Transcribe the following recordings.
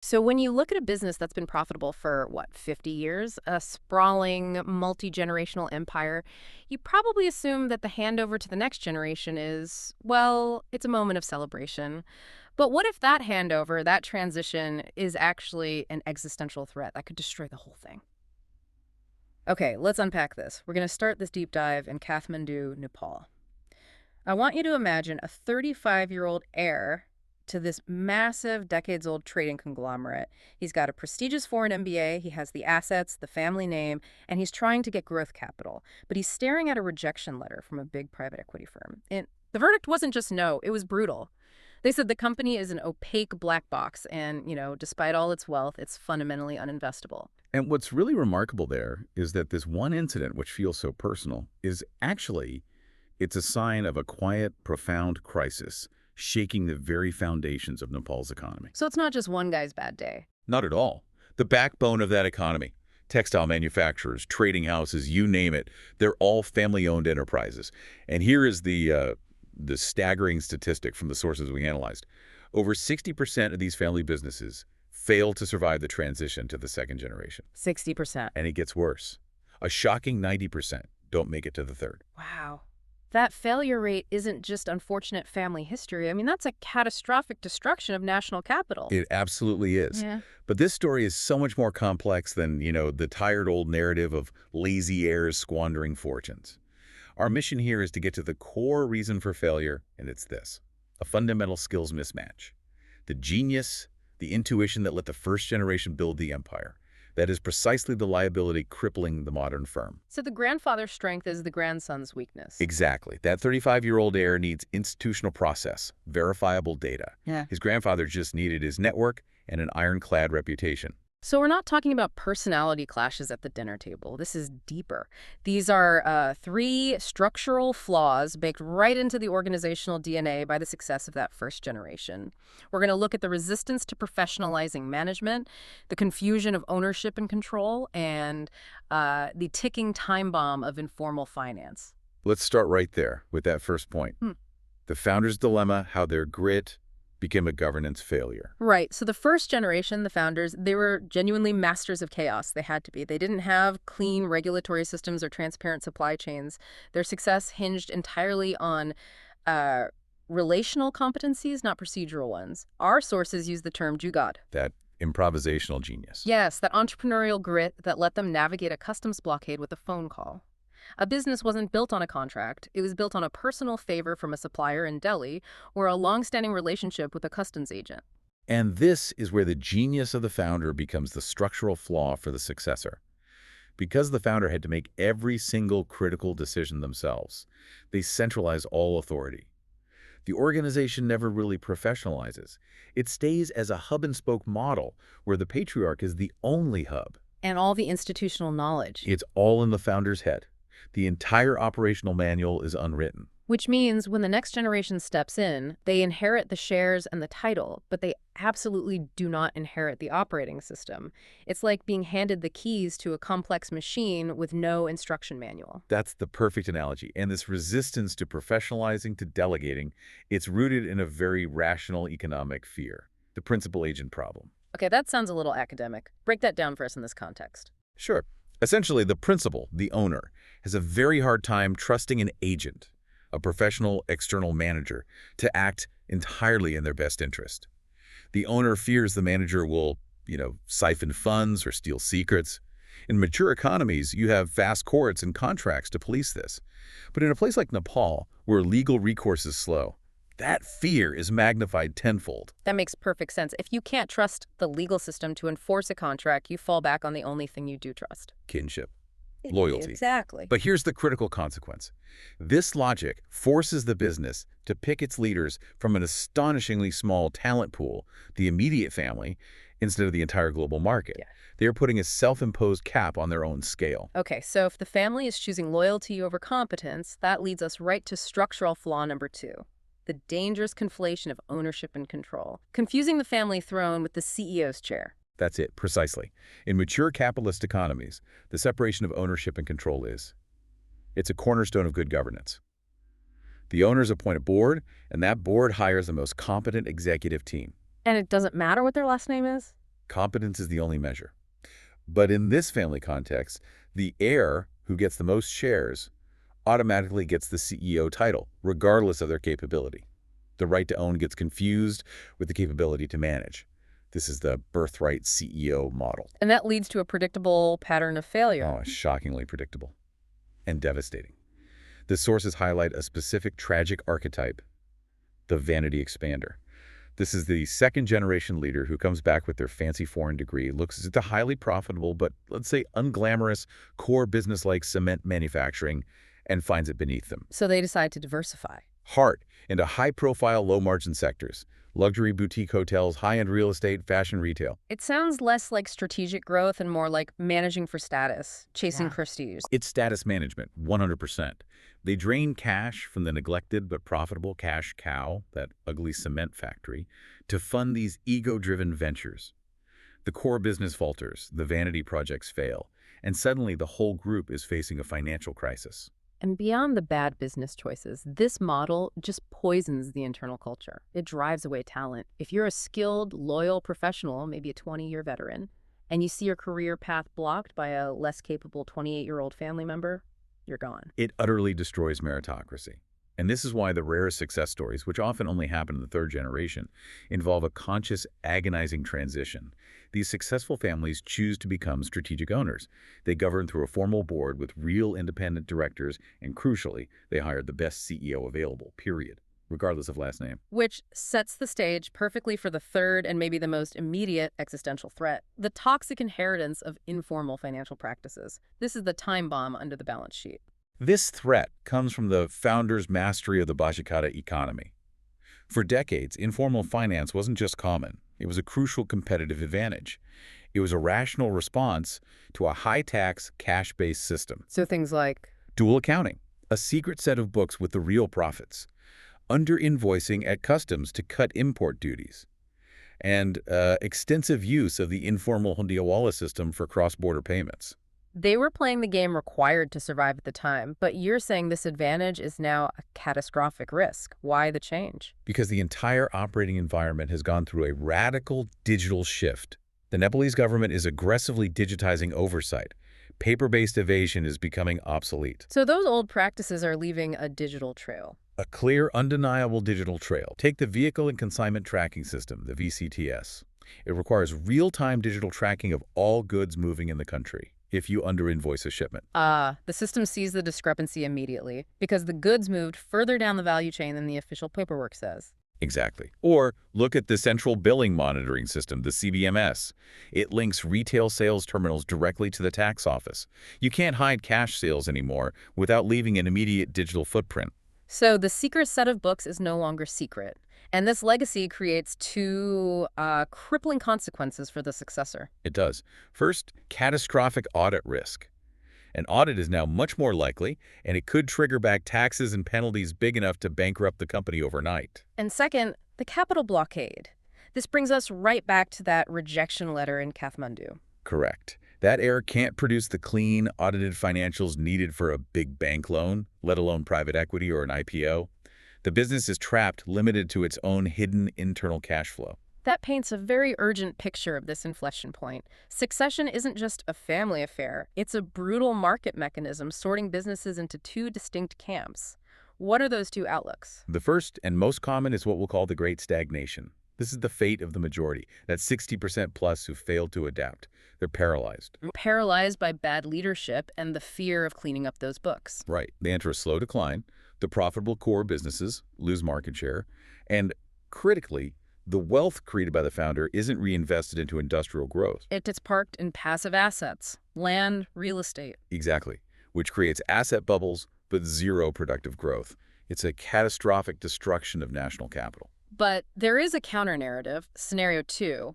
So when you look at a business that's been profitable for, what, 50 years, a sprawling, multi-generational empire, you probably assume that the handover to the next generation is, well, it's a moment of celebration. But what if that handover, that transition, is actually an existential threat that could destroy the whole thing? Okay, let's unpack this. We're going to start this deep dive in Kathmandu, Nepal. I want you to imagine a 35-year-old heir to this massive, decades-old trading conglomerate. He's got a prestigious foreign MBA, he has the assets, the family name, and he's trying to get growth capital. But he's staring at a rejection letter from a big private equity firm. And the verdict wasn't just no, it was brutal. They said the company is an opaque black box, and, despite all its wealth, it's fundamentally uninvestable. And what's really remarkable there is that this one incident, which feels so personal, it's a sign of a quiet, profound crisis shaking the very foundations of Nepal's economy. So it's not just one guy's bad day. Not at all. The backbone of that economy, textile manufacturers, trading houses, you name it, they're all family-owned enterprises. And here is the staggering statistic from the sources we analyzed. Over 60% of these family businesses fail to survive the transition to the second generation. 60%. And it gets worse. A shocking 90% don't make it to the third. Wow. That failure rate isn't just unfortunate family history. I mean, that's a catastrophic destruction of national capital. It absolutely is. Yeah. But this story is so much more complex than, the tired old narrative of lazy heirs squandering fortunes. Our mission here is to get to the core reason for failure, and it's this: a fundamental skills mismatch. The genius, the intuition that let the first generation build the empire. That is precisely the liability crippling the modern firm. So the grandfather's strength is the grandson's weakness. Exactly. That 35-year-old heir needs institutional process, verifiable data. Yeah. His grandfather just needed his network and an ironclad reputation. So we're not talking about personality clashes at the dinner table. This is deeper. These are three structural flaws baked right into the organizational DNA by the success of that first generation. We're going to look at the resistance to professionalizing management, the confusion of ownership and control, and the ticking time bomb of informal finance. Let's start right there with that first point. The founder's dilemma, how their grit became a governance failure. Right. So the first generation, the founders, they were genuinely masters of chaos. They had to be. They didn't have clean regulatory systems or transparent supply chains. Their success hinged entirely on relational competencies, not procedural ones. Our sources use the term jugad. That improvisational genius. Yes, that entrepreneurial grit that let them navigate a customs blockade with a phone call. A business wasn't built on a contract. It was built on a personal favor from a supplier in Delhi or a long-standing relationship with a customs agent. And this is where the genius of the founder becomes the structural flaw for the successor. Because the founder had to make every single critical decision themselves, they centralize all authority. The organization never really professionalizes. It stays as a hub-and-spoke model where the patriarch is the only hub. And all the institutional knowledge. It's all in the founder's head. The entire operational manual is unwritten. Which means when the next generation steps in, they inherit the shares and the title, but they absolutely do not inherit the operating system. It's like being handed the keys to a complex machine with no instruction manual. That's the perfect analogy. And this resistance to professionalizing, to delegating, it's rooted in a very rational economic fear, the principal agent problem. Okay, that sounds a little academic. Break that down for us in this context. Sure. Essentially, the principal, the owner, has a very hard time trusting an agent, a professional external manager, to act entirely in their best interest. The owner fears the manager will, siphon funds or steal secrets. In mature economies, you have vast courts and contracts to police this. But in a place like Nepal, where legal recourse is slow, that fear is magnified tenfold. That makes perfect sense. If you can't trust the legal system to enforce a contract, you fall back on the only thing you do trust. Kinship. Loyalty. Exactly. But here's the critical consequence. This logic forces the business to pick its leaders from an astonishingly small talent pool, the immediate family, instead of the entire global market. Yeah. They are putting a self-imposed cap on their own scale. Okay, so if the family is choosing loyalty over competence, that leads us right to structural flaw number 2. The dangerous conflation of ownership and control, confusing the family throne with the CEO's chair. That's it, precisely. In mature capitalist economies, the separation of ownership and control it's a cornerstone of good governance. The owners appoint a board, and that board hires the most competent executive team. And it doesn't matter what their last name is? Competence is the only measure. But in this family context, the heir who gets the most shares automatically gets the CEO title, regardless of their capability. The right to own gets confused with the capability to manage. This is the birthright CEO model. And that leads to a predictable pattern of failure. Oh, shockingly predictable and devastating. The sources highlight a specific tragic archetype, the vanity expander. This is the second-generation leader who comes back with their fancy foreign degree, looks at the highly profitable but, let's say, unglamorous core business like cement manufacturing, and finds it beneath them. So they decide to diversify. Hard into high-profile, low-margin sectors, luxury boutique hotels, high-end real estate, fashion retail. It sounds less like strategic growth and more like managing for status, chasing prestige. It's status management, 100%. They drain cash from the neglected but profitable cash cow, that ugly cement factory, to fund these ego-driven ventures. The core business falters, the vanity projects fail, and suddenly the whole group is facing a financial crisis. And beyond the bad business choices, this model just poisons the internal culture. It drives away talent. If you're a skilled, loyal professional, maybe a 20-year veteran, and you see your career path blocked by a less capable 28-year-old family member, you're gone. It utterly destroys meritocracy. And this is why the rarest success stories, which often only happen in the third generation, involve a conscious, agonizing transition. These successful families choose to become strategic owners. They govern through a formal board with real independent directors, and crucially, they hired the best CEO available, period, regardless of last name. Which sets the stage perfectly for the third and maybe the most immediate existential threat, the toxic inheritance of informal financial practices. This is the time bomb under the balance sheet. This threat comes from the founders' mastery of the Bajikata economy. For decades, informal finance wasn't just common. It was a crucial competitive advantage. It was a rational response to a high-tax, cash-based system. So things like Dual accounting, a secret set of books with the real profits, under-invoicing at customs to cut import duties, and extensive use of the informal Hondiawala system for cross-border payments. they were playing the game required to survive at the time, but you're saying this advantage is now a catastrophic risk. Why the change? Because the entire operating environment has gone through a radical digital shift. The Nepalese government is aggressively digitizing oversight. Paper-based evasion is becoming obsolete. So those old practices are leaving a digital trail. A clear, undeniable digital trail. Take the Vehicle and Consignment Tracking System, the VCTS. It requires real-time digital tracking of all goods moving in the country if you under-invoice a shipment. The system sees the discrepancy immediately because the goods moved further down the value chain than the official paperwork says. Exactly. Or look at the Central Billing Monitoring System, the CBMS. It links retail sales terminals directly to the tax office. You can't hide cash sales anymore without leaving an immediate digital footprint. So the secret set of books is no longer secret. And this legacy creates two crippling consequences for the successor. It does. First, catastrophic audit risk. An audit is now much more likely, and it could trigger back taxes and penalties big enough to bankrupt the company overnight. And second, the capital blockade. This brings us right back to that rejection letter in Kathmandu. Correct. That heir can't produce the clean, audited financials needed for a big bank loan, let alone private equity or an IPO. The business is trapped, limited to its own hidden internal cash flow. That paints a very urgent picture of this inflection point. Succession isn't just a family affair. It's a brutal market mechanism sorting businesses into two distinct camps. What are those two outlooks? The first and most common is what we'll call the Great Stagnation. This is the fate of the majority, that 60% plus who failed to adapt. They're paralyzed. Paralyzed by bad leadership and the fear of cleaning up those books. Right. They enter a slow decline. The profitable core businesses lose market share. And critically, the wealth created by the founder isn't reinvested into industrial growth. It's parked in passive assets, land, real estate. Exactly. Which creates asset bubbles, but zero productive growth. It's a catastrophic destruction of national capital. But there is a counter-narrative, scenario 2,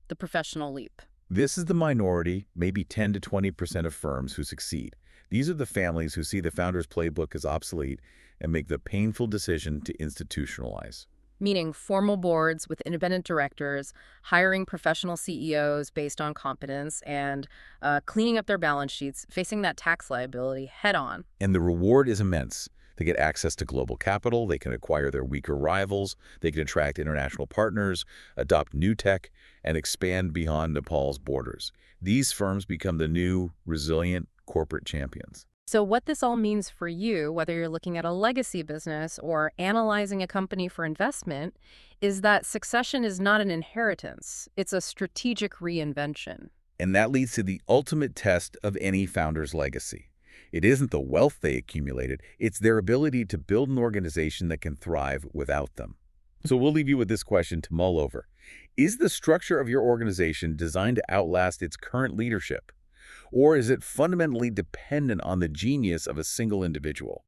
the professional leap. This is the minority, maybe 10 to 20% of firms who succeed. These are the families who see the founder's playbook as obsolete and make the painful decision to institutionalize. Meaning formal boards with independent directors, hiring professional CEOs based on competence, and cleaning up their balance sheets, facing that tax liability head-on. And the reward is immense. They get access to global capital, they can acquire their weaker rivals, they can attract international partners, adopt new tech, and expand beyond Nepal's borders. These firms become the new, resilient corporate champions. So, what this all means for you, whether you're looking at a legacy business or analyzing a company for investment, is that succession is not an inheritance, it's a strategic reinvention. And that leads to the ultimate test of any founder's legacy. It isn't the wealth they accumulated, it's their ability to build an organization that can thrive without them. So we'll leave you with this question to mull over. Is the structure of your organization designed to outlast its current leadership? Or is it fundamentally dependent on the genius of a single individual?